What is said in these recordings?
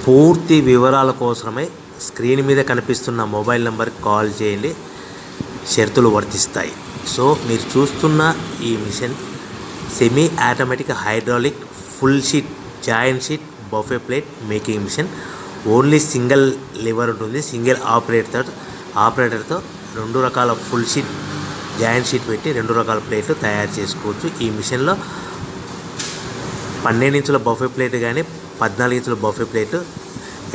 పూర్తి వివరాల కోసమై స్క్రీన్ మీద కనిపిస్తున్న మొబైల్ నెంబర్కి కాల్ చేయండి. షరతులు వర్తిస్తాయి. సో మీరు చూస్తున్న ఈ machine semi automatic hydraulic full sheet joint sheet buffet plate making machine. Only single lever ఉంటుంది. సింగిల్ ఆపరేటర్తో 2 రకాల ఫుల్ షీట్ జాయింట్ షీట్ పెట్టి 2 రకాల ప్లేట్లు తయారు చేసుకోవచ్చు. ఈ మిషన్లో 12 ఇంచుల బఫే ప్లేట్ కానీ 14 ఇంచుల బఫే ప్లేట్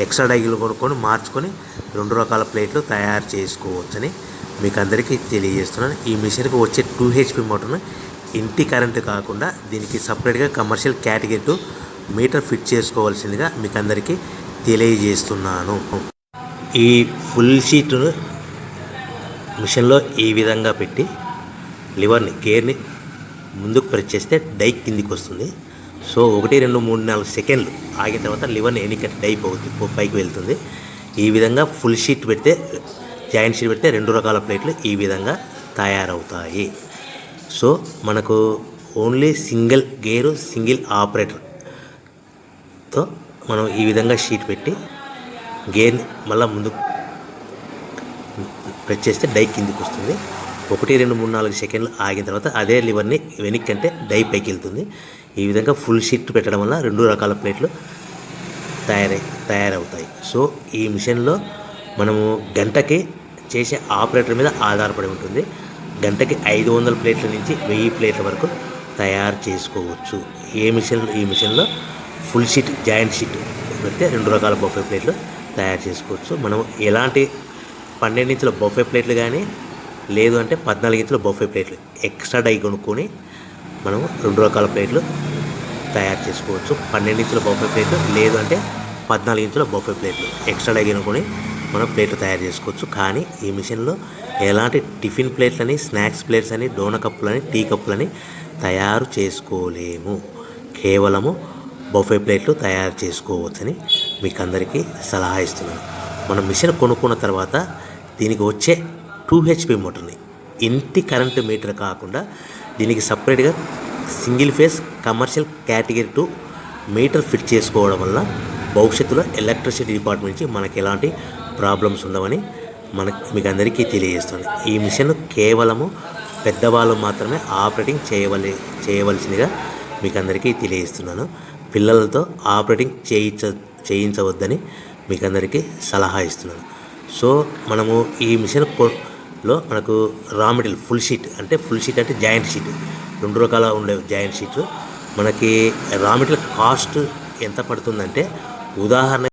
ఎక్స్ట్రా డైలు కొనుక్కొని మార్చుకొని 2 రకాల ప్లేట్లు తయారు చేసుకోవచ్చని మీకు అందరికీ తెలియజేస్తున్నాను. ఈ మిషన్కి వచ్చే 2 HP మోటార్ను ఇంటి కరెంటు కాకుండా దీనికి సపరేట్గా కమర్షియల్ కేటగిరీ 2 మీటర్ ఫిట్ చేసుకోవాల్సిందిగా మీకు అందరికీ తెలియజేస్తున్నాను. ఈ ఫుల్ షీట్ను మిషన్లో ఈ విధంగా పెట్టి లివర్ని గేర్ని ముందుకు ప్రెస్ చేస్తే డై కిందికి వస్తుంది. సో 1 2 3 4 సెకండ్లు ఆగిన తర్వాత లివర్ని ఎన్నికట్ డై పైకి వెళ్తుంది. ఈ విధంగా ఫుల్ షీట్ పెడితే జాయింట్ షీట్ పెడితే 2 రకాల ప్లేట్లు ఈ విధంగా తయారవుతాయి. సో మనకు ఓన్లీ సింగిల్ గేరు సింగిల్ ఆపరేటర్తో మనం ఈ విధంగా షీట్ పెట్టి గేర్ని మళ్ళీ ముందుకు ప్రెస్ చేస్తే డై కిందికి వస్తుంది. 1 2 3 4 సెకండ్లు ఆగిన తర్వాత అదే లివర్ని వెనక్కి అంటే డై పైకి వెళ్తుంది. ఈ విధంగా ఫుల్ షీట్ పెట్టడం వల్ల 2 రకాల ప్లేట్లు తయారవుతాయి. సో ఈ మిషన్లో మనము గంటకి చేసే ఆపరేటర్ మీద ఆధారపడి ఉంటుంది. గంటకి 500 ప్లేట్ల నుంచి 1000 ప్లేట్ల వరకు తయారు చేసుకోవచ్చు. ఈ మిషన్లో ఫుల్ షీట్ జాయింట్ షీట్ పెడితే 2 రకాల బఫే ప్లేట్లు తయారు చేసుకోవచ్చు. మనం ఎలాంటి 12 ఇంచుల బఫే ప్లేట్లు కానీ లేదు అంటే 14 ఇంచుల బఫే ప్లేట్లు ఎక్స్ట్రా డై కొనుక్కొని మనం 2 రకాల ప్లేట్లు తయారు చేసుకోవచ్చు. 12 ఇంచుల బఫే ప్లేట్లు లేదు అంటే 14 ఇంచుల బఫే ప్లేట్లు ఎక్స్ట్రా డై కొనుక్కొని మనం ప్లేట్లు తయారు చేసుకోవచ్చు. కానీ ఈ మిషన్లో ఎలాంటి టిఫిన్ ప్లేట్లని స్నాక్స్ ప్లేట్స్ అని డోన కప్పులని టీ కప్పులని తయారు చేసుకోలేము. కేవలము బఫే ప్లేట్లు తయారు చేసుకోవచ్చని మీకు అందరికీ సలహా ఇస్తున్నాను. మనం మిషన్ కొనుక్కున్న తర్వాత దీనికి వచ్చే 2 HP మోటార్ని ఇంటి కరెంటు మీటర్ కాకుండా దీనికి సపరేట్గా single phase commercial category 2 metre fit చేసుకోవడం వల్ల భవిష్యత్తులో ఎలక్ట్రిసిటీ డిపార్ట్మెంట్ నుంచి మనకి ఎలాంటి ప్రాబ్లమ్స్ ఉండవని మీకు అందరికీ తెలియజేస్తుంది. ఈ మిషన్ కేవలము పెద్దవాళ్ళు మాత్రమే ఆపరేటింగ్ చేయవలసిందిగా మీకు అందరికీ తెలియజేస్తున్నాను. పిల్లలతో ఆపరేటింగ్ చేయించవద్దని మీకు అందరికీ సలహా ఇస్తున్నాను. సో మనము ఈ మిషన్లో మనకు రా మెటీరియల్ ఫుల్ షీట్ అంటే జాయింట్ షీట్ 2 రకాల ఉండే జాయింట్ షీట్లు మనకి రా మెటీరియల్ కాస్ట్ ఎంత పడుతుందంటే ఉదాహరణ